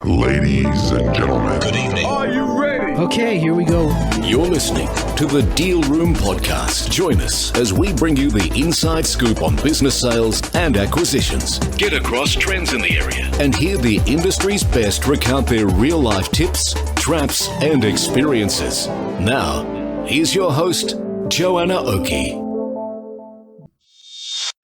Ladies and gentlemen, Good evening. are you ready? Okay, here we go. You're listening to the Deal Room Podcast. Join us as we bring you the inside scoop on business sales and acquisitions. Get across trends in the area and hear the industry's best recount their real-life tips, traps, and experiences. Now, here's your host, Joanna Oakey.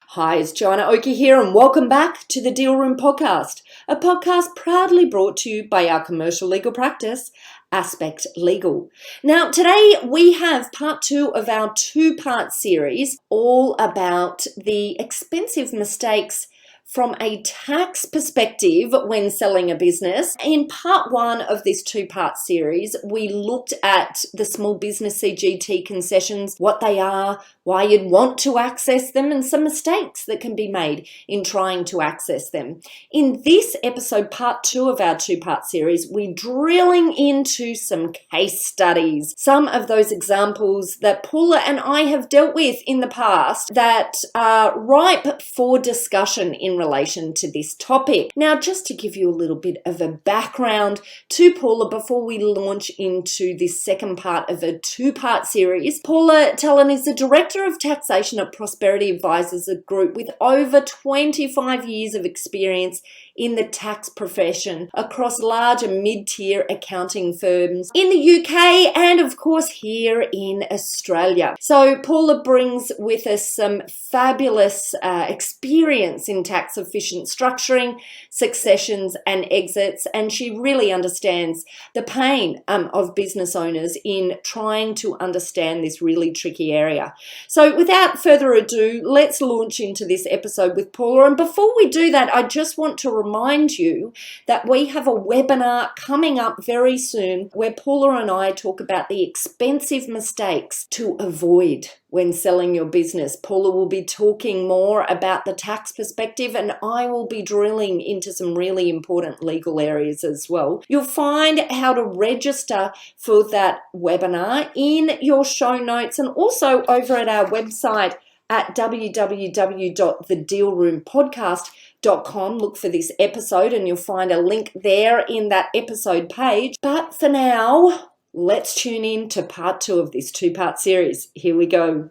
Hi, it's Joanna Oakey here, and welcome back to the Deal Room Podcast, a podcast proudly brought to you by our commercial legal practice, Aspect Legal. Now, today we have part 2 of our 2-part series, all about the expensive mistakes from a tax perspective when selling a business. In part 1 of this 2-part series, we looked at the small business CGT concessions, what they are, why you'd want to access them, and some mistakes that can be made in trying to access them. In this episode, part 2 of our 2-part series, we're drilling into some case studies, some of those examples that Paula and I have dealt with in the past that are ripe for discussion in relation to this topic. Now, just to give you a little bit of a background to Paula before we launch into this second part of a 2-part series, Paula Tallon is the Director of Taxation at Prosperity Advisors, a group with over 25 years of experience in the tax profession across large and mid-tier accounting firms in the UK and of course here in Australia. So Paula brings with us some fabulous experience in tax efficient structuring, successions and exits, and she really understands the pain of business owners in trying to understand this really tricky area. So without further ado, let's launch into this episode with Paula. And before we do that, I just want to remind you that we have a webinar coming up very soon where Paula and I talk about the expensive mistakes to avoid when selling your business. Paula will be talking more about the tax perspective, and I will be drilling into some really important legal areas as well. You'll find how to register for that webinar in your show notes and also over at our website at www.thedealroompodcast.com. Look for this episode and you'll find a link there in that episode page. But for now, let's tune in to part 2 of this 2-part series. Here we go.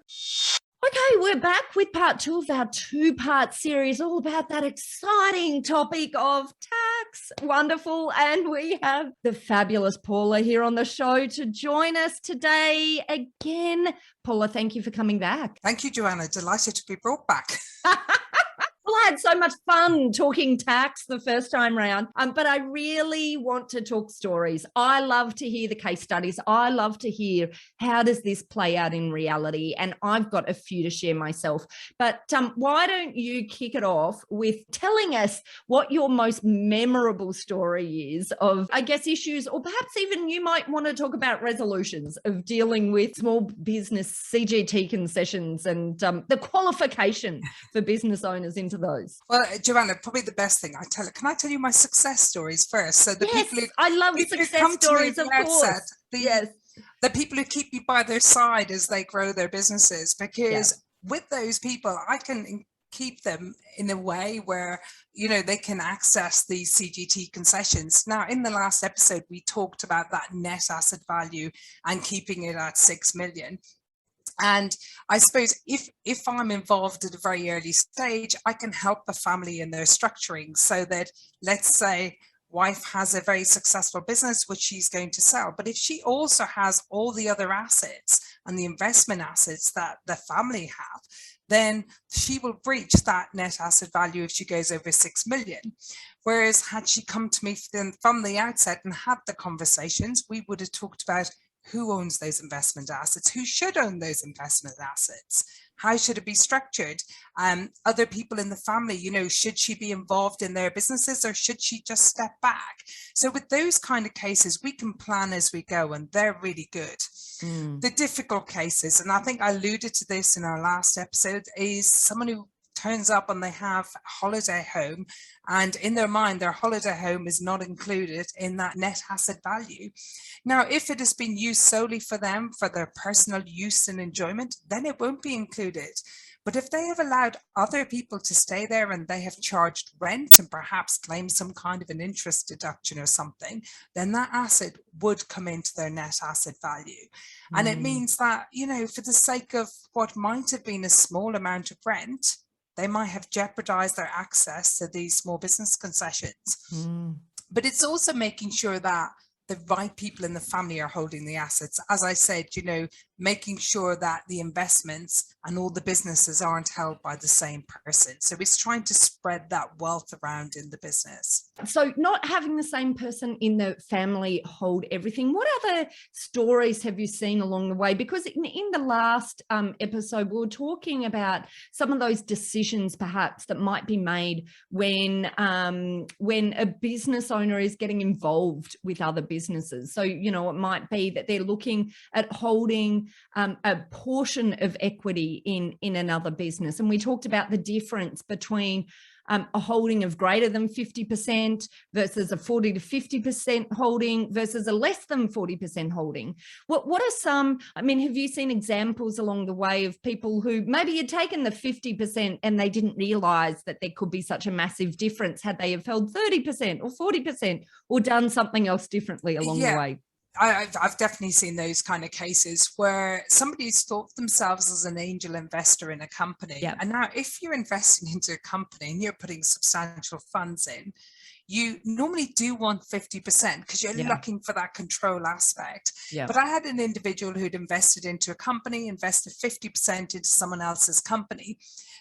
Okay, we're back with part 2 of our 2-part series, all about that exciting topic of tax. Wonderful. And we have the fabulous Paula here on the show to join us today again. Paula, thank you for coming back. Thank you, Joanna. Delighted to be brought back. Well, I had so much fun talking tax the first time round, but I really want to talk stories. I love to hear the case studies. I love to hear how does this play out in reality, and I've got a few to share myself. But why don't you kick it off with telling us what your most memorable story is of, I guess, issues, or perhaps even you might want to talk about resolutions of dealing with small business CGT concessions and the qualification for business owners into those. Well, Joanna, probably the best thing can I tell you my success stories first? So I love success stories, of course. The people who keep me by their side as they grow their businesses, because with those people, I can keep them in a way where, they can access these CGT concessions. Now, in the last episode, we talked about that net asset value and keeping it at 6 million. And I suppose if I'm involved at a very early stage, I can help the family in their structuring so that, let's say, wife has a very successful business which she's going to sell. But if she also has all the other assets and the investment assets that the family have, then she will breach that net asset value if she goes over 6 million. Whereas had she come to me from the outset and had the conversations, we would have talked about who owns those investment assets, who should own those investment assets, how should it be structured, other people in the family, should she be involved in their businesses or should she just step back? So with those kind of cases, we can plan as we go, and they're really good. The difficult cases, and I think I alluded to this in our last episode, is someone who turns up and they have a holiday home, and in their mind their holiday home is not included in that net asset value. Now, if it has been used solely for them for their personal use and enjoyment, then it won't be included. But if they have allowed other people to stay there and they have charged rent and perhaps claimed some kind of an interest deduction or something, then that asset would come into their net asset value. And it means that, you know, for the sake of what might have been a small amount of rent, they might have jeopardized their access to these small business concessions. But it's also making sure that the right people in the family are holding the assets. As I said, you know, making sure that the investments and all the businesses aren't held by the same person. So it's trying to spread that wealth around in the business. So not having the same person in the family hold everything. What other stories have you seen along the way? Because in the last episode, we were talking about some of those decisions perhaps that might be made when a business owner is getting involved with other businesses. So, you know, it might be that they're looking at holding a portion of equity in another business. And we talked about the difference between a holding of greater than 50% versus a 40 to 50% holding versus a less than 40% holding. What are some, I mean, have you seen examples along the way of people who maybe had taken the 50% and they didn't realize that there could be such a massive difference had they have held 30% or 40% or done something else differently along the way? I've definitely seen those kind of cases where somebody's thought themselves as an angel investor in a company. And now if you're investing into a company and you're putting substantial funds in, you normally do want 50% because you're looking for that control aspect. But I had an individual who'd invested into a company, invested 50% into someone else's company,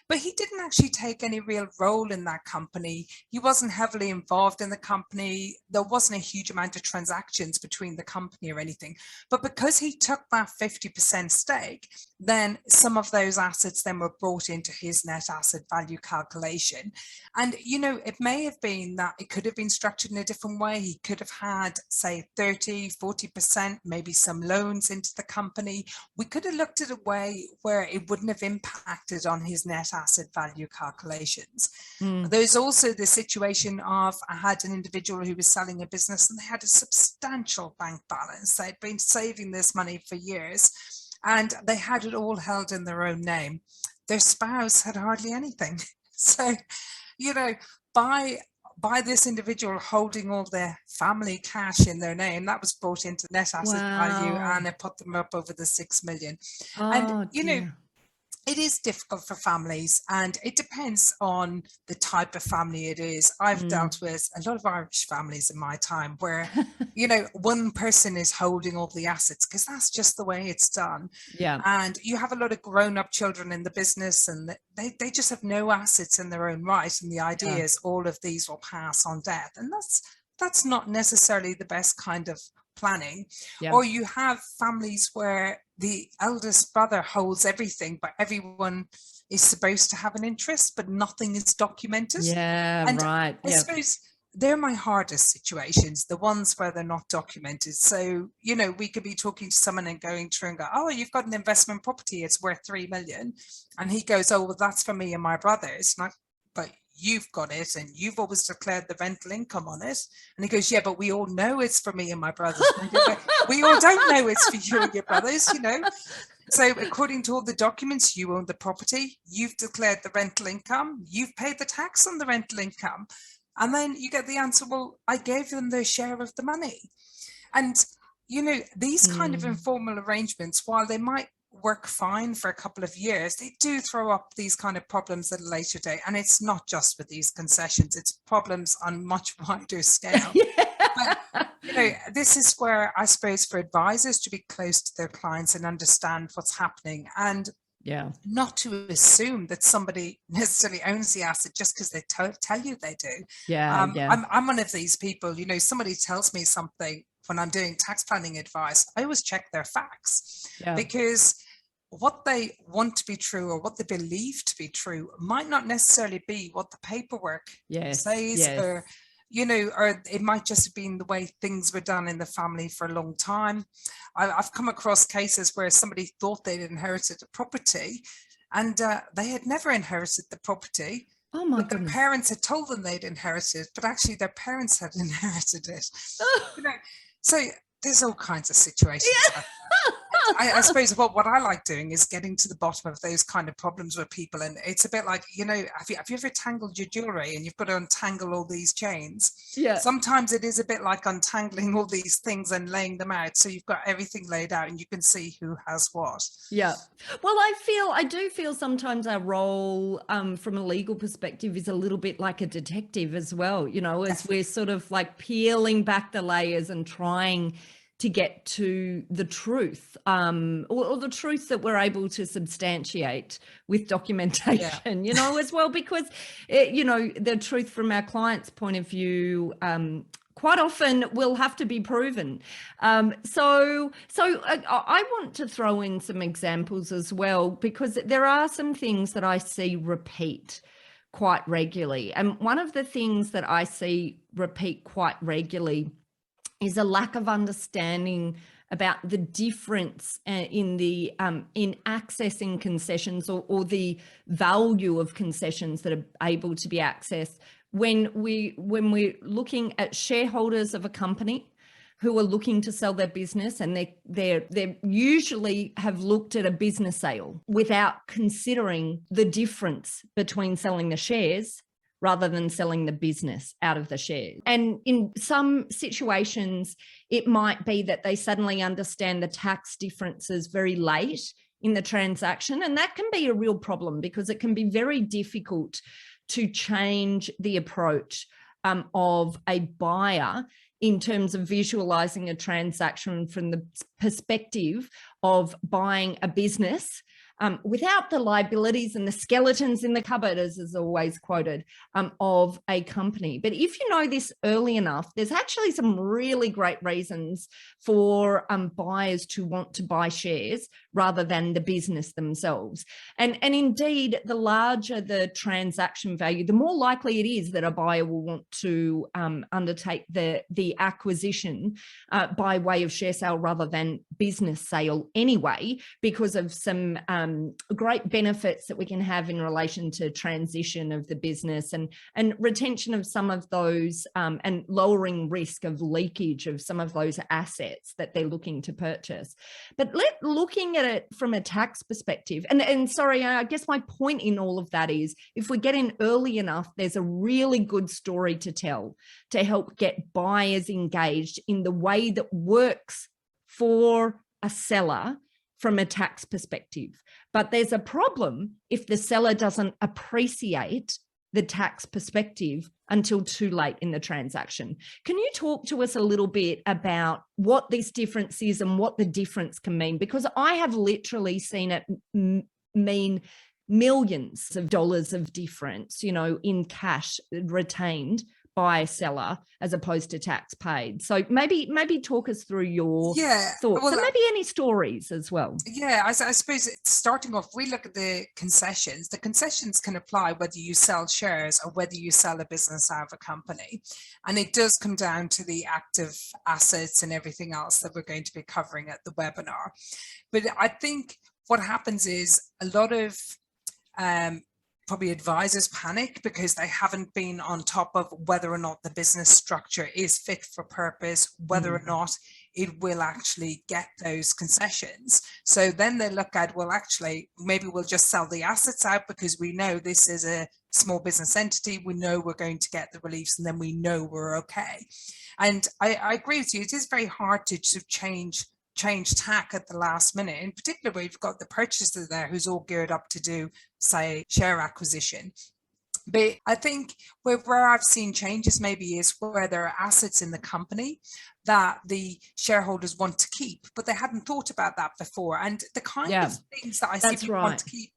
but he didn't actually take any real role in that company. He wasn't heavily involved in the company. There wasn't a huge amount of transactions between the company or anything. But because he took that 50% stake, then some of those assets then were brought into his net asset value calculation. And, you know, it may have been that it could have been structured in a different way. He could have had, say, 30, 40%, maybe some loans into the company. We could have looked at a way where it wouldn't have impacted on his net asset value calculations. There's also the situation of, I had an individual who was selling a business and they had a substantial bank balance. They'd been saving this money for years and they had it all held in their own name. Their spouse had hardly anything. So, you know, by this individual holding all their family cash in their name, that was brought into net asset value and it put them up over the 6 million. And, you know, it is difficult for families and it depends on the type of family it is. I've dealt with a lot of Irish families in my time where, you know, one person is holding all the assets because that's just the way it's done. And you have a lot of grown-up children in the business and they just have no assets in their own right. And the idea is all of these will pass on death. And that's not necessarily the best kind of planning. Or you have families where the eldest brother holds everything, but everyone is supposed to have an interest, but nothing is documented. I suppose they're my hardest situations, the ones where they're not documented. So, you know, we could be talking to someone and going through and go, oh, you've got an investment property, it's worth 3 million. And he goes, oh, well, that's for me and my brothers. And but you've got it and you've always declared the rental income on it. And he goes, yeah, but we all know it's for me and my brothers. We all don't know it's for you and your brothers, you know. So according to all the documents, you own the property, you've declared the rental income, you've paid the tax on the rental income. And then you get the answer, well, I gave them their share of the money. And, you know, these kind of informal arrangements, while they might work fine for a couple of years, they do throw up these kind of problems at a later date. And it's not just with these concessions, it's problems on much wider scale. But, you know, this is where I suppose for advisors to be close to their clients and understand what's happening and not to assume that somebody necessarily owns the asset just because they tell you they do. I'm one of these people, you know, somebody tells me something when I'm doing tax planning advice, I always check their facts because what they want to be true or what they believe to be true might not necessarily be what the paperwork says or, you know, or it might just have been the way things were done in the family for a long time. I've come across cases where somebody thought they'd inherited a property and they had never inherited the property. Oh my goodness. Their parents had told them they'd inherited, but actually their parents had inherited it. You know, so there's all kinds of situations. I suppose what I like doing is getting to the bottom of those kind of problems with people. And it's a bit like, have you ever tangled your jewelry and you've got to untangle all these chains? Yeah. Sometimes it is a bit like untangling all these things and laying them out. So you've got everything laid out and you can see who has what. Yeah. Well, I do feel sometimes our role from a legal perspective is a little bit like a detective as well, as we're sort of like peeling back the layers and trying to get to the truth, or the truth that we're able to substantiate with documentation, as well, because, the truth from our client's point of view, quite often will have to be proven. So I want to throw in some examples as well, because there are some things that I see repeat quite regularly. And one of the things that I see repeat quite regularly is a lack of understanding about the difference in accessing concessions or the value of concessions that are able to be accessed when we're looking at shareholders of a company who are looking to sell their business, and they usually have looked at a business sale without considering the difference between selling the shares rather than selling the business out of the shares. And in some situations, it might be that they suddenly understand the tax differences very late in the transaction. And that can be a real problem, because it can be very difficult to change the approach of a buyer in terms of visualizing a transaction from the perspective of buying a business without the liabilities and the skeletons in the cupboard, as is always quoted, of a company. But if you know this early enough, there's actually some really great reasons for buyers to want to buy shares rather than the business themselves. And indeed, the larger the transaction value, the more likely it is that a buyer will want to undertake the acquisition by way of share sale rather than business sale anyway, because of some great benefits that we can have in relation to transition of the business and retention of some of those and lowering risk of leakage of some of those assets that they're looking to purchase. But looking at it from a tax perspective, and sorry, I guess my point in all of that is, if we get in early enough, there's a really good story to tell to help get buyers engaged in the way that works for a seller from a tax perspective. But there's a problem if the seller doesn't appreciate the tax perspective until too late in the transaction. Can you talk to us a little bit about what this difference is and what the difference can mean? Because I have literally seen it mean millions of dollars of difference, in cash retained by a seller as opposed to tax paid. So maybe talk us through your thoughts, and maybe any stories as well. Yeah, I suppose starting off, we look at the concessions. The concessions can apply whether you sell shares or whether you sell a business out of a company. And it does come down to the active assets and everything else that we're going to be covering at the webinar. But I think what happens is a lot of probably advisors panic because they haven't been on top of whether or not the business structure is fit for purpose, whether or not it will actually get those concessions. So then they look at, well, actually, maybe we'll just sell the assets out because we know this is a small business entity. We know we're going to get the reliefs, and then we know we're okay. And I agree with you. It is very hard to change tack at the last minute, in particular where you've got the purchaser there who's all geared up to do, say, share acquisition. But I think where I've seen changes maybe is where there are assets in the company that the shareholders want to keep, but they hadn't thought about that before. And the kind of things that I see people want to keep,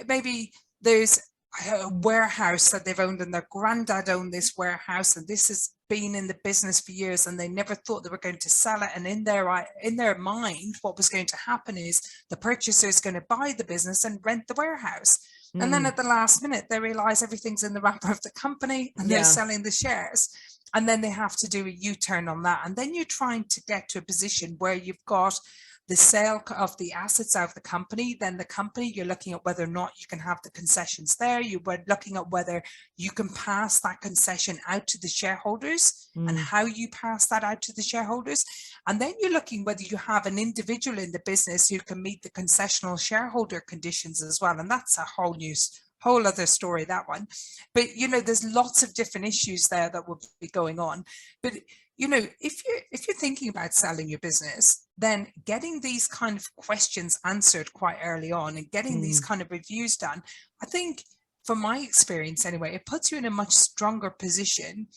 maybe there's a warehouse that they've owned and their granddad owned this warehouse, and this has been in the business for years, and they never thought they were going to sell it. And in their mind, what was going to happen is the purchaser is going to buy the business and rent the warehouse. And then at the last minute, they realize everything's in the wrapper of the company and they're selling the shares. And then they have to do a U-turn on that. And then you're trying to get to a position where you've got the sale of the assets out of the company, then the company, you're looking at whether or not you can have the concessions there. You were looking at whether you can pass that concession out to the shareholders and how you pass that out to the shareholders. And then you're looking whether you have an individual in the business who can meet the concessional shareholder conditions as well. And that's a whole other story, that one. But, there's lots of different issues there that will be going on. But, if you're thinking about selling your business, then getting these kind of questions answered quite early on and getting these kind of reviews done, I think, from my experience anyway, it puts you in a much stronger position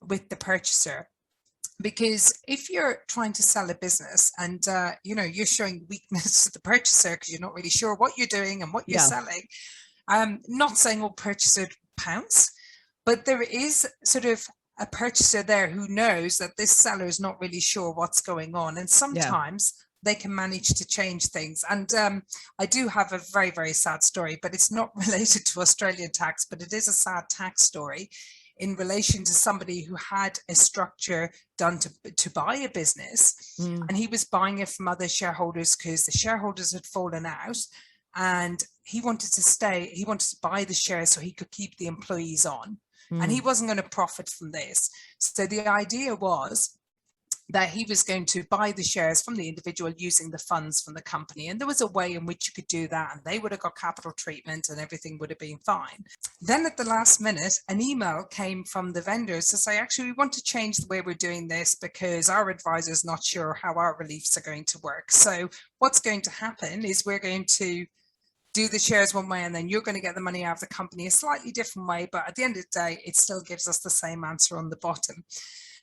with the purchaser. Because if you're trying to sell a business and, you're showing weakness to the purchaser because you're not really sure what you're doing and what you're selling, not saying all purchasers pounce, but there is sort of a purchaser there who knows that this seller is not really sure what's going on. And sometimes they can manage to change things. And I do have a very, very sad story, but it's not related to Australian tax, but it is a sad tax story in relation to somebody who had a structure done to buy a business. And he was buying it from other shareholders because the shareholders had fallen out. And he wanted to buy the shares so he could keep the employees on. And he wasn't going to profit from this. So the idea was that he was going to buy the shares from the individual using the funds from the company. And there was a way in which you could do that. And they would have got capital treatment and everything would have been fine. Then at the last minute, an email came from the vendors to say, actually, we want to change the way we're doing this because our advisor is not sure how our reliefs are going to work. So what's going to happen is we're going to do the shares one way and then you're going to get the money out of the company a slightly different way. But at the end of the day, it still gives us the same answer on the bottom.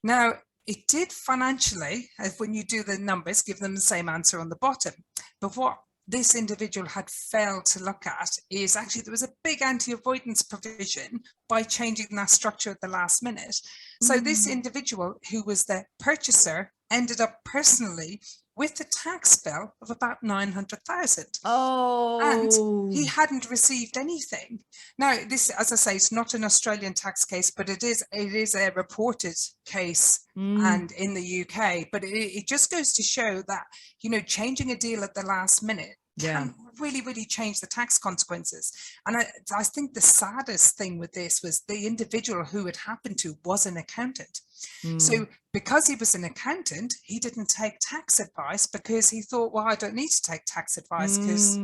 Now, it did financially, when you do the numbers, give them the same answer on the bottom. But what this individual had failed to look at is actually there was a big anti-avoidance provision by changing that structure at the last minute. So this individual who was the purchaser ended up personally with a tax bill of about 900,000. And he hadn't received anything. Now, this, as I say, it's not an Australian tax case, but it is a reported case and in the UK. But it just goes to show that, changing a deal at the last minute can really, really change the tax consequences. And I think the saddest thing with this was the individual who it happened to was an accountant. So because he was an accountant, he didn't take tax advice because he thought, well, I don't need to take tax advice because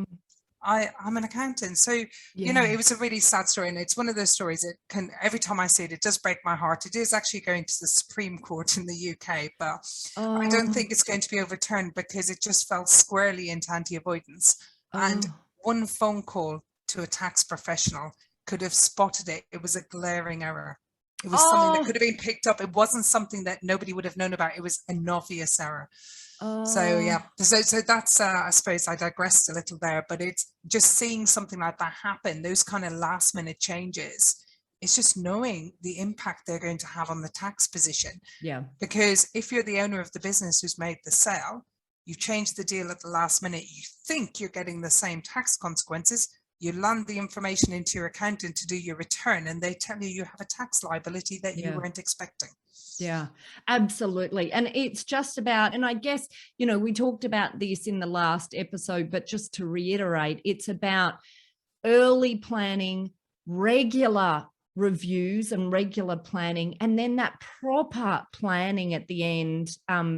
I'm an accountant. So, it was a really sad story. And it's one of those stories that every time I see it, it does break my heart. It is actually going to the Supreme Court in the UK, but I don't think it's going to be overturned because it just fell squarely into anti-avoidance. And one phone call to a tax professional could have spotted it. It was a glaring error. It was something that could have been picked up. It wasn't something that nobody would have known about. It was an obvious error. So that's I suppose I digressed a little there, but it's just seeing something like that happen, those kind of last minute changes. It's just knowing the impact they're going to have on the tax position. Because if you're the owner of the business who's made the sale, you change the deal at the last minute, you think you're getting the same tax consequences, you land the information into your accountant to do your return and they tell you have a tax liability that you weren't expecting. Yeah, absolutely. And it's just about, and I guess, we talked about this in the last episode, but just to reiterate, it's about early planning, regular reviews and regular planning, and then that proper planning at the end,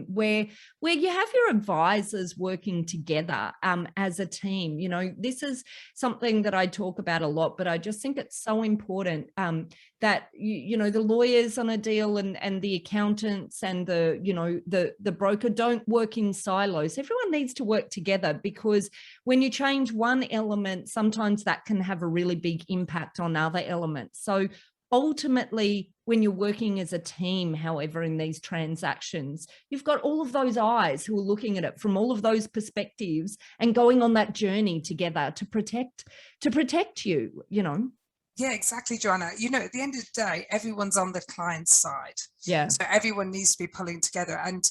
where you have your advisors working together as a team. This is something that I talk about a lot, but I just think it's so important that the lawyers on a deal and the accountants and the broker don't work in silos. Everyone needs to work together, because when you change one element, sometimes that can have a really big impact on other elements. So ultimately, when you're working as a team, however, in these transactions, you've got all of those eyes who are looking at it from all of those perspectives and going on that journey together to protect you. Yeah, exactly, Joanna. At the end of the day, everyone's on the client's side. Yeah. So everyone needs to be pulling together. And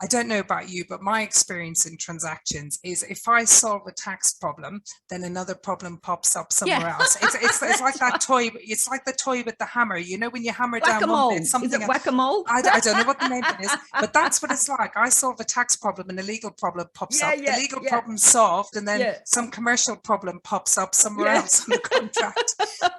I don't know about you, but my experience in transactions is if I solve a tax problem, then another problem pops up somewhere else. It's like that toy. It's like the toy with the hammer. You know, when you hammer down one bit, something. Is it whack-a-mole? I don't know what the name of it is, but that's what it's like. I solve a tax problem and a legal problem pops up. The legal problem solved, and then some commercial problem pops up somewhere else on the contract.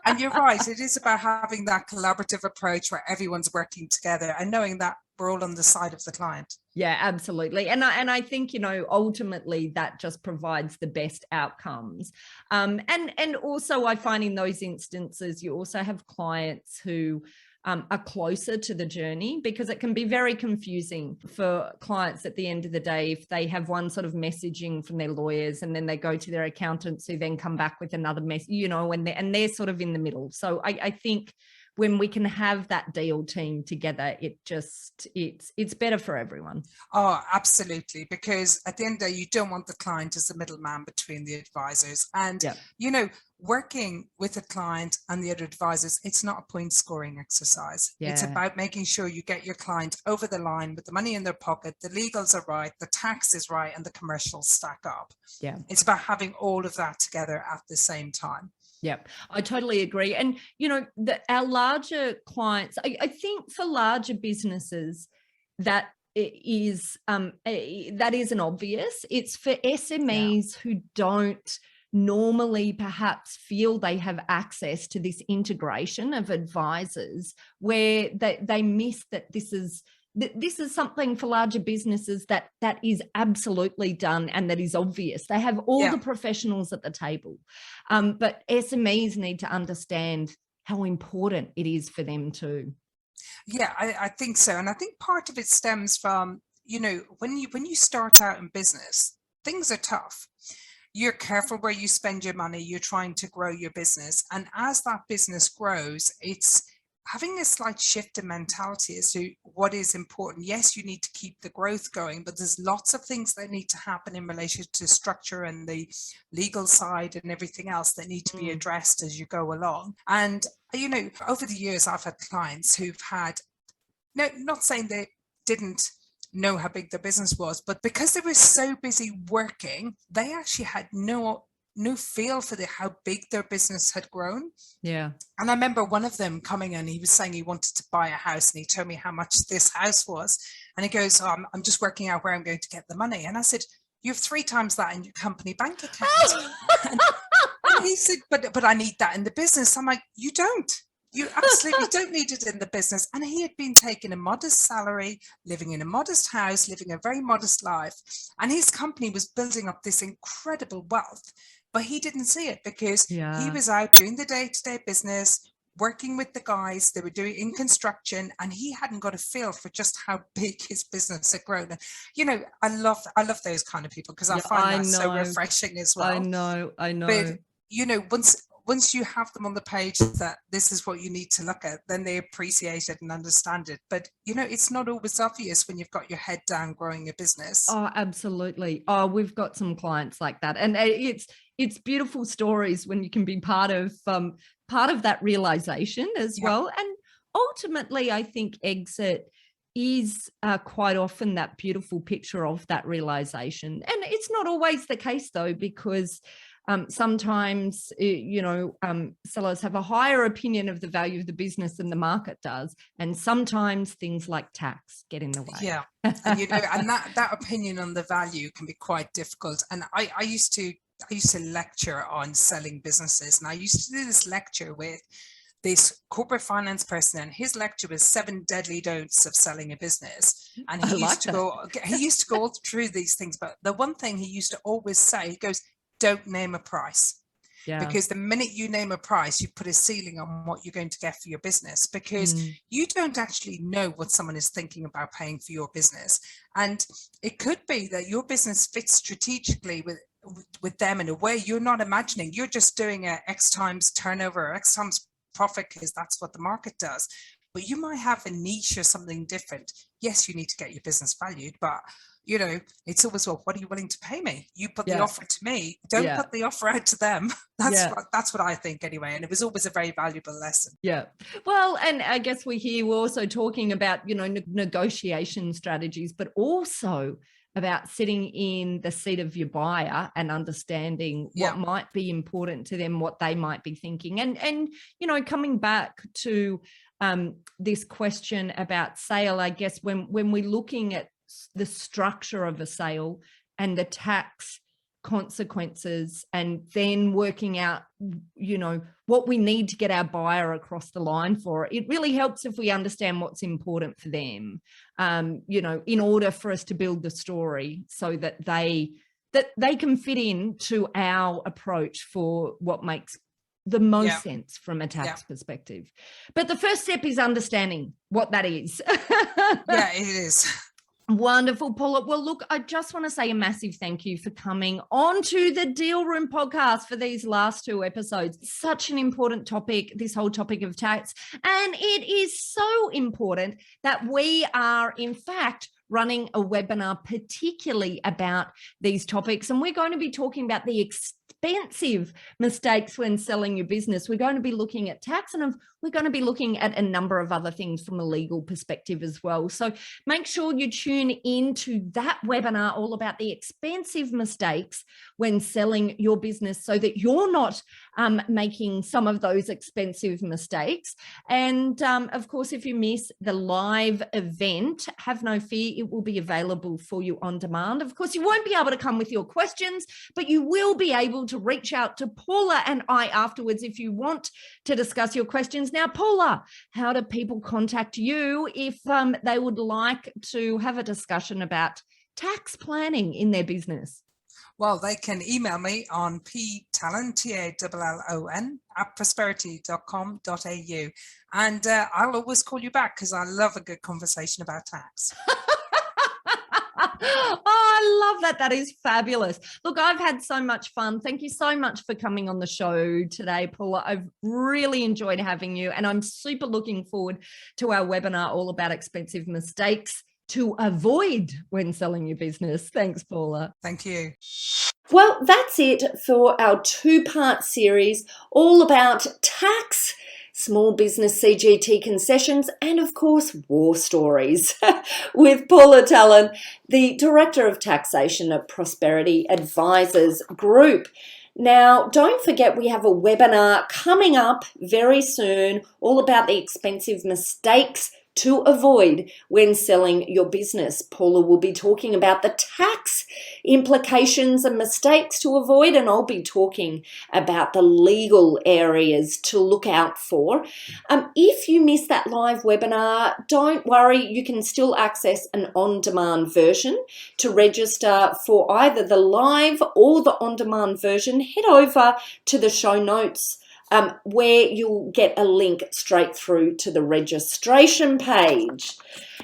And you're right. It is about having that collaborative approach where everyone's working together and knowing that we're all on the side of the client. Yeah, absolutely. And I think, you know, ultimately that just provides the best outcomes. And also I find in those instances, you also have clients who are closer to the journey, because it can be very confusing for clients at the end of the day if they have one sort of messaging from their lawyers and then they go to their accountants who then come back with another message, you know, and they're sort of in the middle. So I think when we can have that deal team together, it's better for everyone. Oh, absolutely. Because at the end of the day, you don't want the client as the middleman between the advisors. And, you know, working with a client and the other advisors, it's not a point scoring exercise. It's about making sure you get your client over the line with the money in their pocket, the legals are right, the tax is right, and the commercials stack up. Yeah. It's about having all of that together at the same time. Yep, I totally agree. And, you know, our larger clients, I think for larger businesses, that isn't obvious. It's for SMEs who don't normally perhaps feel they have access to this integration of advisors, where they miss that this is something for larger businesses that is absolutely done and that is obvious. They have all the professionals at the table, but SMEs need to understand how important it is for them too. Yeah, I think so. And I think part of it stems from, you know, when you start out in business, things are tough. You're careful where you spend your money. You're trying to grow your business. And as that business grows, it's having a slight shift in mentality as to what is important. Yes, you need to keep the growth going, but there's lots of things that need to happen in relation to structure and the legal side and everything else that need to be addressed as you go along. And, you know, over the years, I've had clients who've had, no, not saying they didn't know how big their business was, but because they were so busy working, they actually had no feel for how big their business had grown. Yeah. And I remember one of them coming in, he was saying he wanted to buy a house, and he told me how much this house was. And he goes, I'm just working out where I'm going to get the money. And I said, you have 3 times that in your company bank account. and he said, but I need that in the business. I'm like, you don't. You absolutely don't need it in the business. And he had been taking a modest salary, living in a modest house, living a very modest life. And his company was building up this incredible wealth, but he didn't see it because he was out doing the day-to-day business, working with the guys they were doing in construction, and he hadn't got a feel for just how big his business had grown. And, you know, I love those kind of people, because I find that so refreshing as well. I know. But, you know, once you have them on the page that this is what you need to look at, then they appreciate it and understand it. But, you know, it's not always obvious when you've got your head down growing a business. Oh, absolutely. Oh, we've got some clients like that. And it's beautiful stories when you can be part of that realization as well. And ultimately, I think exit is quite often that beautiful picture of that realization. And it's not always the case, though, because sometimes, you know, sellers have a higher opinion of the value of the business than the market does. And sometimes things like tax get in the way. Yeah. And, you know, and that opinion on the value can be quite difficult. And I used to lecture on selling businesses, and I used to do this lecture with this corporate finance person, and his lecture was 7 deadly don'ts of selling a business. And he used to go all through these things. But the one thing he used to always say, he goes, don't name a price. Because the minute you name a price, you put a ceiling on what you're going to get for your business, because you don't actually know what someone is thinking about paying for your business. And it could be that your business fits strategically with them in a way you're not imagining. You're just doing a X times turnover, X times profit, because that's what the market does. but you might have a niche or something different. Yes, you need to get your business valued, but it's always, well, what are you willing to pay me? You put the offer to me. Don't put the offer out to them. That's what I think anyway. And it was always a very valuable lesson. Yeah. Well, and I guess we're also talking about, negotiation strategies, but also about sitting in the seat of your buyer and understanding what might be important to them, what they might be thinking. And coming back to this question about sale, I guess when we're looking at the structure of a sale and the tax consequences, and then working out, what we need to get our buyer across the line for, it really helps if we understand what's important for them, in order for us to build the story so that they can fit into our approach for what makes the most sense from a tax perspective. But the first step is understanding what that is. Yeah, it is. Wonderful, Paula. Well, look, I just want to say a massive thank you for coming onto the Deal Room podcast for these last 2 episodes. Such an important topic, this whole topic of tax. And it is so important that we are, in fact, running a webinar particularly about these topics. And we're going to be talking about the expensive mistakes when selling your business. We're going to be looking at tax, and we're going to be looking at a number of other things from a legal perspective as well. So make sure you tune into that webinar all about the expensive mistakes when selling your business, so that you're not making some of those expensive mistakes. And of course, if you miss the live event, have no fear, it will be available for you on demand. Of course, you won't be able to come with your questions, but you will be able to reach out to Paula and I afterwards if you want to discuss your questions. Now, Paula, how do people contact you if they would like to have a discussion about tax planning in their business? Well, they can email me on ptallon, Tallon, @prosperity.com.au. And I'll always call you back because I love a good conversation about tax. Oh, I love that. That is fabulous. Look, I've had so much fun. Thank you so much for coming on the show today, Paula. I've really enjoyed having you, and I'm super looking forward to our webinar all about expensive mistakes to avoid when selling your business. Thanks, Paula. Thank you. Well, that's it for our 2-part series all about tax, small business CGT concessions, and of course, war stories with Paula Tallon, the Director of Taxation at Prosperity Advisors Group. Now, don't forget we have a webinar coming up very soon all about the expensive mistakes to avoid when selling your business. Paula will be talking about the tax implications and mistakes to avoid, and I'll be talking about the legal areas to look out for. If you missed that live webinar, don't worry, you can still access an on-demand version. To register for either the live or the on-demand version, head over to the show notes where you'll get a link straight through to the registration page.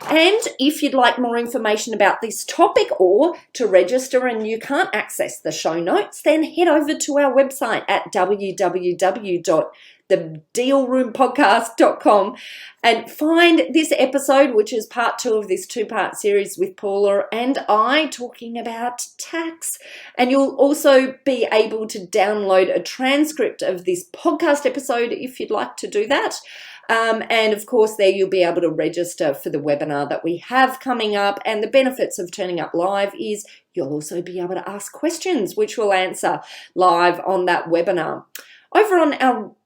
And if you'd like more information about this topic or to register and you can't access the show notes, then head over to our website at www.thedealroompodcast.com and find this episode, which is part 2 of this 2-part series with Paula and I talking about tax. And you'll also be able to download a transcript of this podcast episode if you'd like to do that. And of course, there you'll be able to register for the webinar that we have coming up. And the benefits of turning up live is you'll also be able to ask questions, which we'll answer live on that webinar. Over on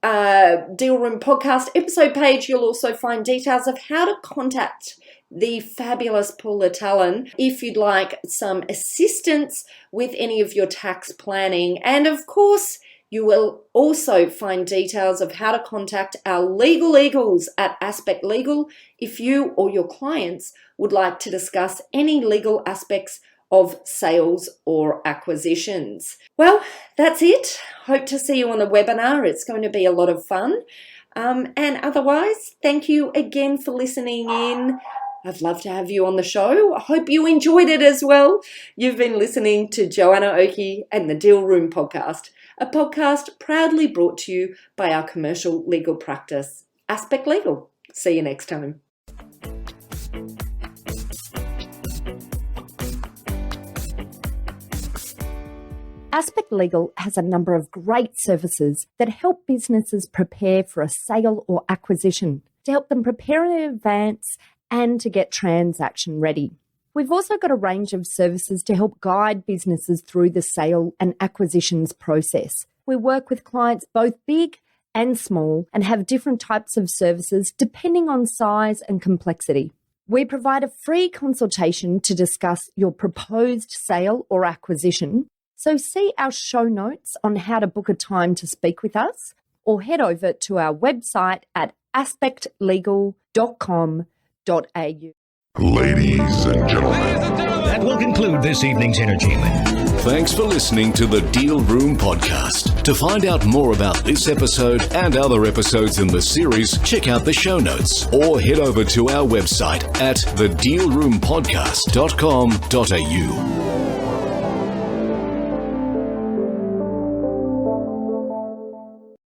our Deal Room podcast episode page, you'll also find details of how to contact the fabulous Paula Tallon if you'd like some assistance with any of your tax planning. And of course, you will also find details of how to contact our legal eagles at Aspect Legal if you or your clients would like to discuss any legal aspects of sales or acquisitions. Well, that's it. Hope to see you on the webinar. It's going to be a lot of fun. And otherwise, thank you again for listening in. I'd love to have you on the show. I hope you enjoyed it as well. You've been listening to Joanna Oakey and the Deal Room podcast, a podcast proudly brought to you by our commercial legal practice, Aspect Legal. See you next time. Aspect Legal has a number of great services that help businesses prepare for a sale or acquisition, to help them prepare in advance and to get transaction ready. We've also got a range of services to help guide businesses through the sale and acquisitions process. We work with clients both big and small and have different types of services depending on size and complexity. We provide a free consultation to discuss your proposed sale or acquisition. So see our show notes on how to book a time to speak with us, or head over to our website at aspectlegal.com.au. Ladies and gentlemen. That will conclude this evening's entertainment. Thanks for listening to the Deal Room Podcast. To find out more about this episode and other episodes in the series, check out the show notes or head over to our website at thedealroompodcast.com.au.